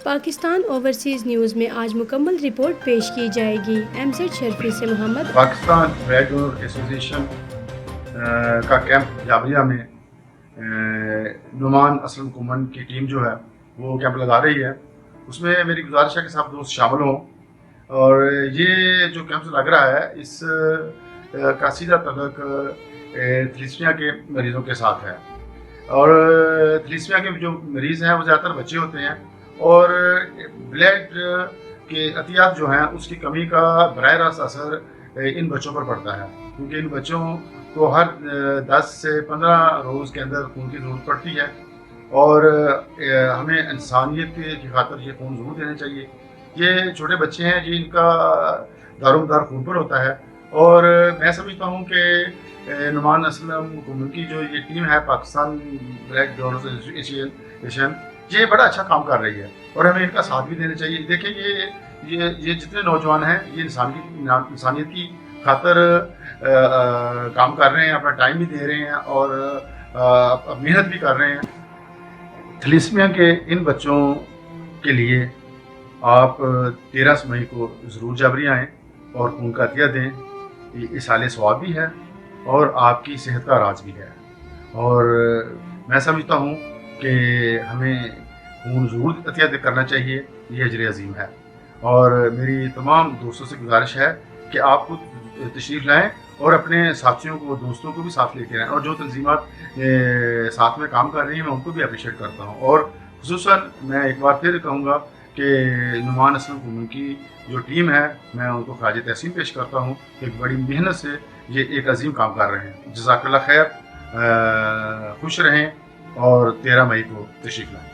Pakistan overseas news میں آج مکمل رپورٹ پیش کی جائے گی۔ MZ شرفی سے محمد۔ پاکستان بلڈ ڈونر ایسوسیشن کا کیمپ جابریہ میں نعمان اسلم کومن کی ٹیم جو ہے وہ کیمپ لگا رہی ہے۔ اس میں میری گزارش ہے کہ سب دوست شامل ہوں، اور یہ جو کیمپ لگ رہا ہے اس کا سیدھا تعلق تھیلیسیمیا کے مریضوں کے ساتھ ہے، اور تھیلیسیمیا کے جو مریض ہیں وہ زیادہ تر بچے ہوتے ہیں، اور بلڈ کے عطیات جو ہیں اس کی کمی کا براہ راست اثر ان بچوں پر پڑتا ہے، کیونکہ ان بچوں کو ہر 10 سے 15 روز کے اندر خون کی ضرورت پڑتی ہے، اور ہمیں انسانیت کی خاطر یہ خون ضرور دینا چاہیے۔ یہ چھوٹے بچے ہیں جن کا دارومدار خون پر ہوتا ہے، اور میں سمجھتا ہوں کہ نعمان اسلم کومن کی جو یہ ٹیم ہے پاکستان بلڈ ڈونرز ایسوسیشن، یہ بڑا اچھا کام کر رہی ہے، اور ہمیں ان کا ساتھ بھی دینا چاہیے۔ دیکھیں یہ جتنے نوجوان ہیں یہ انسانیت کی خاطر کام کر رہے ہیں، اپنا ٹائم بھی دے رہے ہیں اور محنت بھی کر رہے ہیں۔ تھیلیسیمیا کے ان بچوں کے لیے آپ 13 مئی کو ضرور جابریہ آئیں اور خون کا عطیہ دیں۔ یہ اصالِ ثواب بھی ہے اور آپ کی صحت کا راز بھی ہے، اور میں سمجھتا ہوں کہ ہمیں خون ضرور عطیہ کرنا چاہیے، یہ اجر عظیم ہے۔ اور میری تمام دوستوں سے گزارش ہے کہ آپ خود تشریف لائیں اور اپنے ساتھیوں کو، دوستوں کو بھی ساتھ لے کے آئیں، اور جو تنظیمات ساتھ میں کام کر رہی ہیں میں ان کو بھی اپریشیٹ کرتا ہوں، اور خصوصاً میں ایک بار پھر کہوں گا کہ نعمان اسلم کومن کی جو ٹیم ہے میں ان کو خراج تحسین پیش کرتا ہوں کہ ایک بڑی محنت سے یہ ایک عظیم کام کر رہے ہیں۔ جزاک اللہ خیر، خوش رہیں اور 13 مئی کو تشریف لائیں۔